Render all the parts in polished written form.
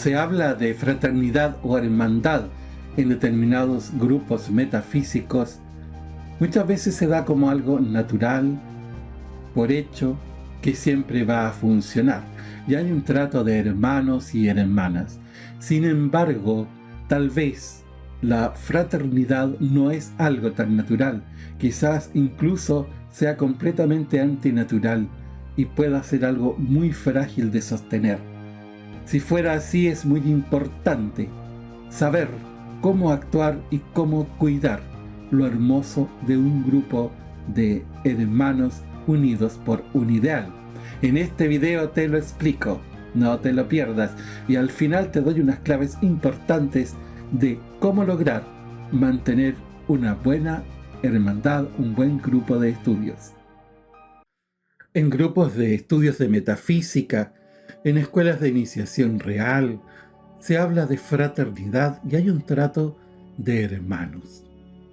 se habla de fraternidad o hermandad en determinados grupos metafísicos, muchas veces se da como algo natural, por hecho, que siempre va a funcionar. Y hay un trato de hermanos y hermanas. Sin embargo, tal vez la fraternidad no es algo tan natural. Quizás incluso sea completamente antinatural y pueda ser algo muy frágil de sostener. Si fuera así, es muy importante saber cómo actuar y cómo cuidar lo hermoso de un grupo de hermanos unidos por un ideal. En este video te lo explico, no te lo pierdas, y al final te doy unas claves importantes de cómo lograr mantener una buena hermandad, un buen grupo de estudios. En grupos de estudios de metafísica, en escuelas de iniciación real, se habla de fraternidad y hay un trato de hermanos.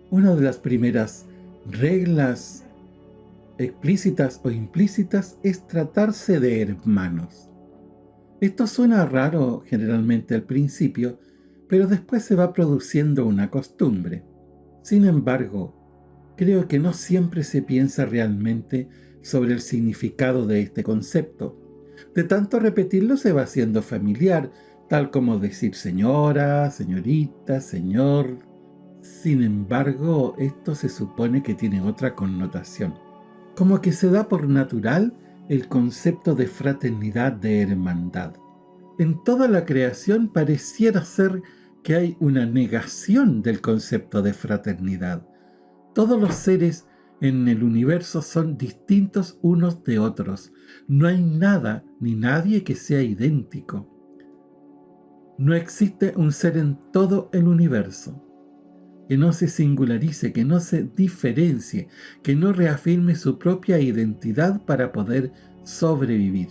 Una de las primeras reglas explícitas o implícitas es tratarse de hermanos. Esto suena raro generalmente al principio, pero después se va produciendo una costumbre. Sin embargo, creo que no siempre se piensa realmente sobre el significado de este concepto. De tanto repetirlo se va haciendo familiar, tal como decir señora, señorita, señor. Sin embargo, esto se supone que tiene otra connotación. Como que se da por natural el concepto de fraternidad, de hermandad. En toda la creación pareciera ser que hay una negación del concepto de fraternidad. Todos los seres en el universo son distintos unos de otros. No hay nada ni nadie que sea idéntico. No existe un ser en todo el universo que no se singularice, que no se diferencie, que no reafirme su propia identidad para poder sobrevivir.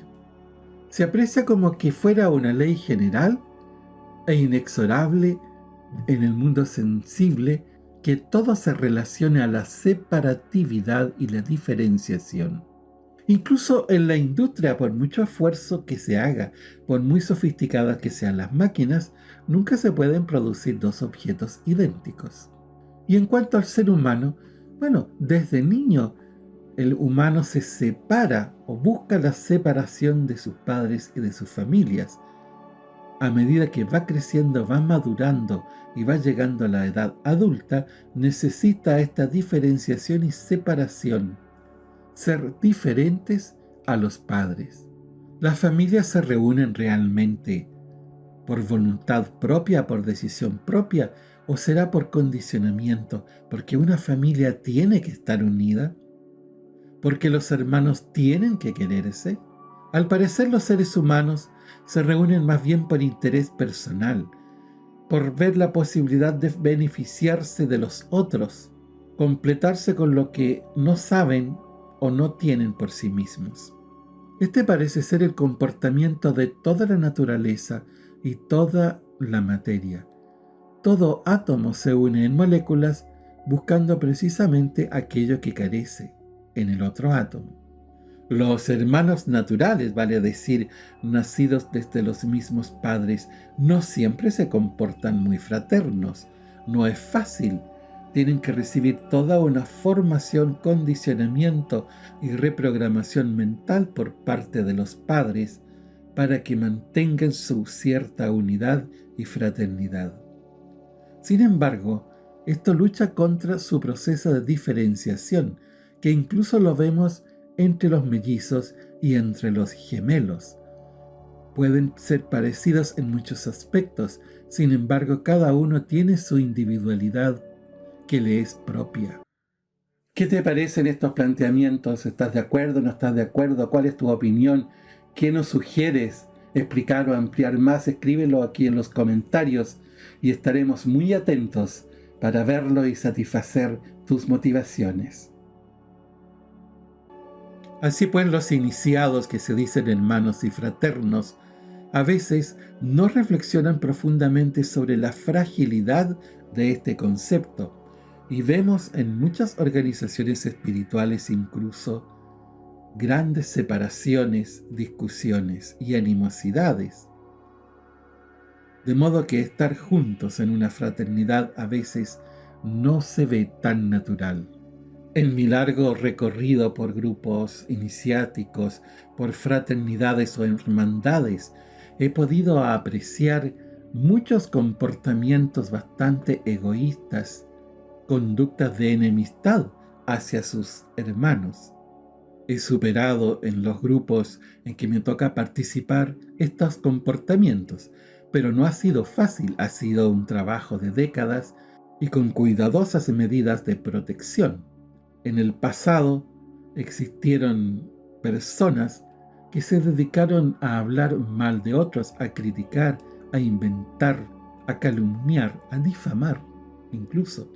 Se aprecia como que fuera una ley general e inexorable en el mundo sensible que todo se relacione a la separatividad y la diferenciación. Incluso en la industria, por mucho esfuerzo que se haga, por muy sofisticadas que sean las máquinas, nunca se pueden producir dos objetos idénticos. Y en cuanto al ser humano, bueno, desde niño el humano se separa o busca la separación de sus padres y de sus familias. A medida que va creciendo, va madurando y va llegando a la edad adulta, necesita esta diferenciación y separación. Ser diferentes a los padres. Las familias se reúnen realmente por voluntad propia, por decisión propia, o será por condicionamiento, porque una familia tiene que estar unida, porque los hermanos tienen que quererse. Al parecer los seres humanos se reúnen más bien por interés personal, por ver la posibilidad de beneficiarse de los otros, completarse con lo que no saben o no tienen por sí mismos. Este parece ser el comportamiento de toda la naturaleza y toda la materia. Todo átomo se une en moléculas buscando precisamente aquello que carece en el otro átomo. Los hermanos naturales, vale decir, nacidos desde los mismos padres, no siempre se comportan muy fraternos. No es fácil. Tienen que recibir toda una formación, condicionamiento y reprogramación mental por parte de los padres para que mantengan su cierta unidad y fraternidad. Sin embargo, esto lucha contra su proceso de diferenciación, que incluso lo vemos entre los mellizos y entre los gemelos. Pueden ser parecidos en muchos aspectos, sin embargo, cada uno tiene su individualidad que le es propia. ¿Qué te parecen estos planteamientos? ¿Estás de acuerdo? ¿No estás de acuerdo? ¿Cuál es tu opinión? ¿Qué nos sugieres explicar o ampliar más? Escríbelo aquí en los comentarios y estaremos muy atentos para verlo y satisfacer tus motivaciones. Así pues, los iniciados que se dicen hermanos y fraternos a veces no reflexionan profundamente sobre la fragilidad de este concepto y vemos en muchas organizaciones espirituales incluso grandes separaciones, discusiones y animosidades. De modo que estar juntos en una fraternidad a veces no se ve tan natural. En mi largo recorrido por grupos iniciáticos, por fraternidades o hermandades, he podido apreciar muchos comportamientos bastante egoístas, conductas de enemistad hacia sus hermanos. He superado en los grupos en que me toca participar estos comportamientos, pero no ha sido fácil, ha sido un trabajo de décadas y con cuidadosas medidas de protección. En el pasado existieron personas que se dedicaron a hablar mal de otros, a criticar, a inventar, a calumniar, a difamar, incluso,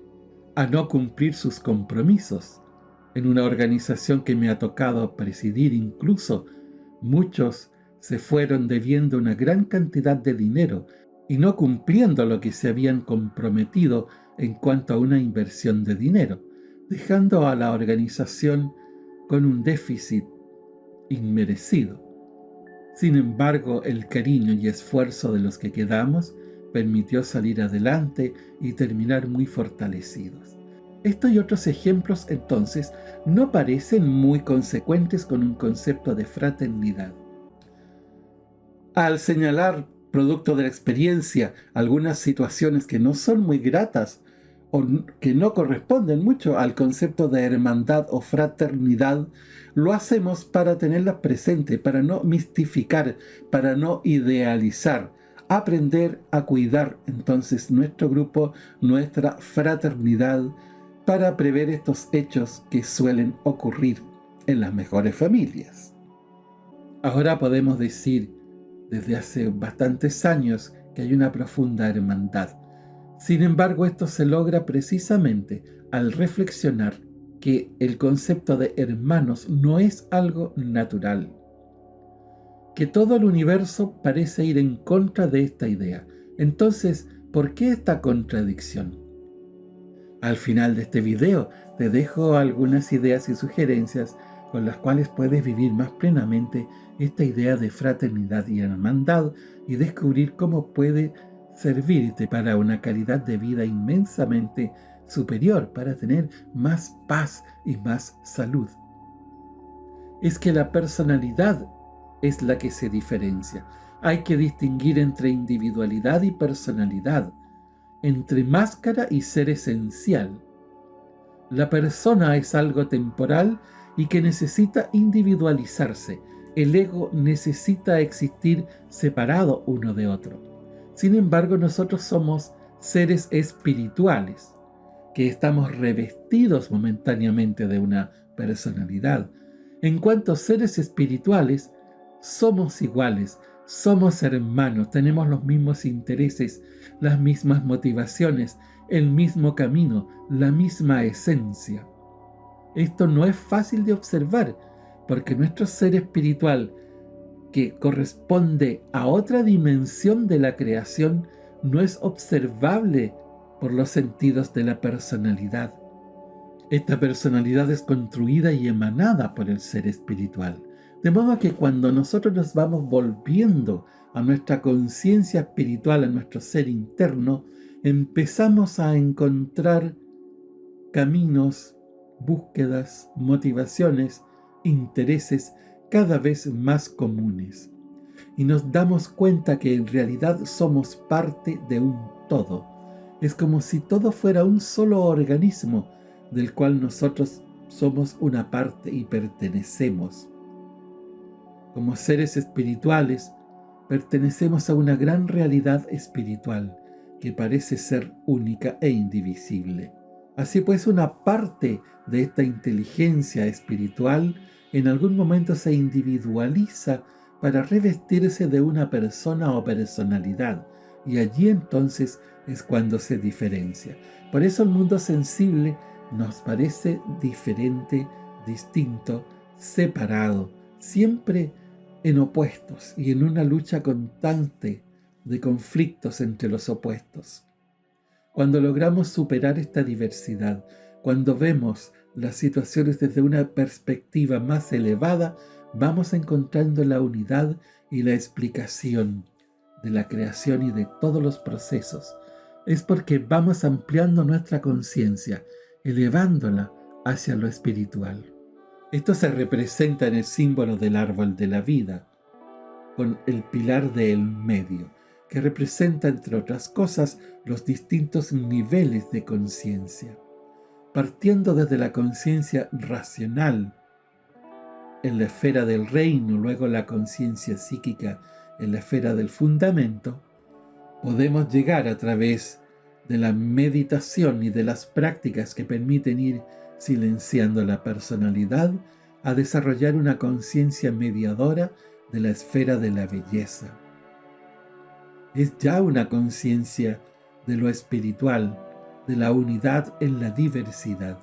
a no cumplir sus compromisos. En una organización que me ha tocado presidir, incluso, muchos se fueron debiendo una gran cantidad de dinero y no cumpliendo lo que se habían comprometido en cuanto a una inversión de dinero, dejando a la organización con un déficit inmerecido. Sin embargo, el cariño y esfuerzo de los que quedamos permitió salir adelante y terminar muy fortalecidos. Estos y otros ejemplos, entonces, no parecen muy consecuentes con un concepto de fraternidad. Al señalar, producto de la experiencia, algunas situaciones que no son muy gratas o que no corresponden mucho al concepto de hermandad o fraternidad, lo hacemos para tenerlas presentes, para no mistificar, para no idealizar, aprender a cuidar entonces nuestro grupo, nuestra fraternidad, para prever estos hechos que suelen ocurrir en las mejores familias. Ahora podemos decir, desde hace bastantes años, que hay una profunda hermandad. Sin embargo, esto se logra precisamente al reflexionar que el concepto de hermanos no es algo natural, que todo el universo parece ir en contra de esta idea. Entonces, ¿por qué esta contradicción? Al final de este video te dejo algunas ideas y sugerencias con las cuales puedes vivir más plenamente esta idea de fraternidad y hermandad y descubrir cómo puede servirte para una calidad de vida inmensamente superior, para tener más paz y más salud. Es que la personalidad es la que se diferencia. Hay que distinguir entre individualidad y personalidad, entre máscara y ser esencial. La persona es algo temporal y que necesita individualizarse. El ego necesita existir separado uno de otro. Sin embargo, nosotros somos seres espirituales, que estamos revestidos momentáneamente de una personalidad. En cuanto a seres espirituales, somos iguales, somos hermanos, tenemos los mismos intereses, las mismas motivaciones, el mismo camino, la misma esencia. Esto no es fácil de observar, porque nuestro ser espiritual, que corresponde a otra dimensión de la creación, no es observable por los sentidos de la personalidad. Esta personalidad es construida y emanada por el ser espiritual. De modo que cuando nosotros nos vamos volviendo a nuestra conciencia espiritual, a nuestro ser interno, empezamos a encontrar caminos, búsquedas, motivaciones, intereses cada vez más comunes. Y nos damos cuenta que en realidad somos parte de un todo. Es como si todo fuera un solo organismo del cual nosotros somos una parte y pertenecemos. Como seres espirituales, pertenecemos a una gran realidad espiritual que parece ser única e indivisible. Así pues, una parte de esta inteligencia espiritual en algún momento se individualiza para revestirse de una persona o personalidad, y allí entonces es cuando se diferencia. Por eso el mundo sensible nos parece diferente, distinto, separado, siempre en opuestos y en una lucha constante de conflictos entre los opuestos. Cuando logramos superar esta diversidad, cuando vemos las situaciones desde una perspectiva más elevada, vamos encontrando la unidad y la explicación de la creación y de todos los procesos, es porque vamos ampliando nuestra conciencia, elevándola hacia lo espiritual. Esto se representa en el símbolo del árbol de la vida, con el pilar del medio, que representa, entre otras cosas, los distintos niveles de conciencia. Partiendo desde la conciencia racional, en la esfera del reino, luego la conciencia psíquica en la esfera del fundamento, podemos llegar a través de la meditación y de las prácticas que permiten ir silenciando la personalidad a desarrollar una conciencia mediadora de la esfera de la belleza. Es ya una conciencia de lo espiritual, de la unidad en la diversidad.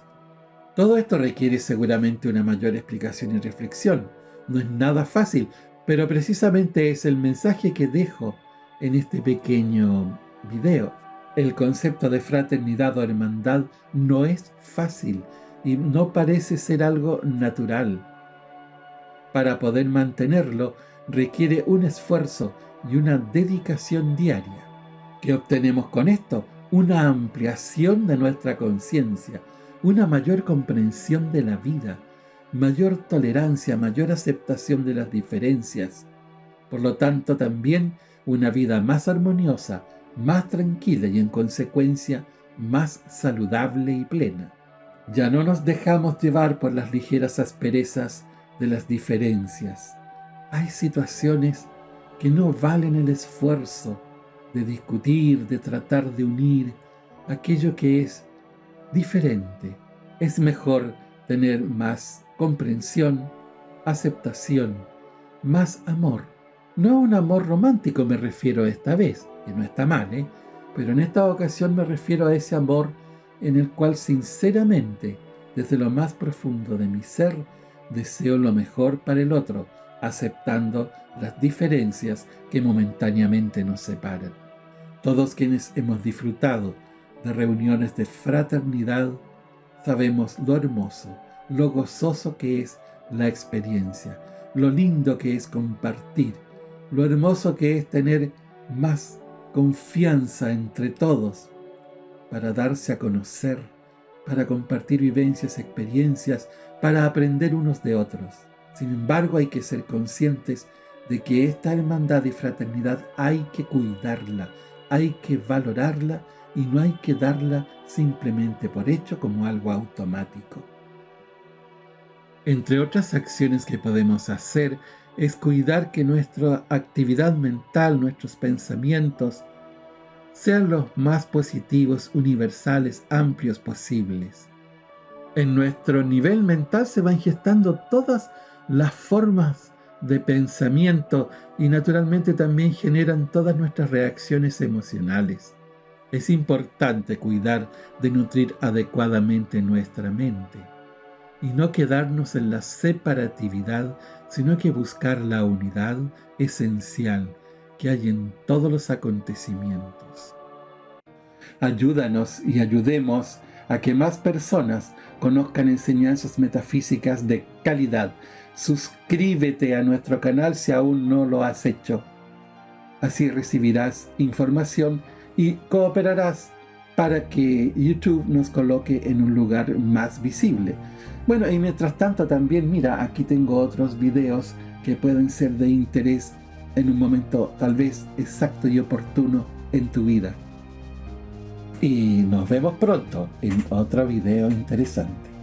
Todo esto requiere seguramente una mayor explicación y reflexión. No es nada fácil, pero precisamente es el mensaje que dejo en este pequeño video. El concepto de fraternidad o hermandad no es fácil y no parece ser algo natural. Para poder mantenerlo requiere un esfuerzo y una dedicación diaria. ¿Qué obtenemos con esto? Una ampliación de nuestra conciencia, una mayor comprensión de la vida, mayor tolerancia, mayor aceptación de las diferencias. Por lo tanto, también una vida más armoniosa, más tranquila y en consecuencia más saludable y plena. Ya no nos dejamos llevar por las ligeras asperezas de las diferencias. Hay situaciones que no valen el esfuerzo de discutir, de tratar de unir aquello que es diferente. Es mejor tener más comprensión, aceptación, más amor. No un amor romántico me refiero esta vez, que no está mal, pero en esta ocasión me refiero a ese amor en el cual sinceramente, desde lo más profundo de mi ser, deseo lo mejor para el otro, aceptando las diferencias que momentáneamente nos separan. Todos quienes hemos disfrutado de reuniones de fraternidad sabemos lo hermoso, lo gozoso que es la experiencia, lo lindo que es compartir, lo hermoso que es tener más confianza entre todos para darse a conocer, para compartir vivencias, experiencias, para aprender unos de otros. Sin embargo, hay que ser conscientes de que esta hermandad y fraternidad hay que cuidarla, hay que valorarla y no hay que darla simplemente por hecho como algo automático. Entre otras acciones que podemos hacer es cuidar que nuestra actividad mental, nuestros pensamientos, sean los más positivos, universales, amplios posibles. En nuestro nivel mental se van gestando todas las formas de pensamiento y naturalmente también generan todas nuestras reacciones emocionales. Es importante cuidar de nutrir adecuadamente nuestra mente y no quedarnos en la separatividad, sino que buscar la unidad esencial que hay en todos los acontecimientos. Ayúdanos y ayudemos a que más personas conozcan enseñanzas metafísicas de calidad. Suscríbete a nuestro canal si aún no lo has hecho. Así recibirás información y cooperarás para que YouTube nos coloque en un lugar más visible. Bueno, y mientras tanto también, mira, aquí tengo otros videos que pueden ser de interés en un momento tal vez exacto y oportuno en tu vida. Y nos vemos pronto en otro video interesante.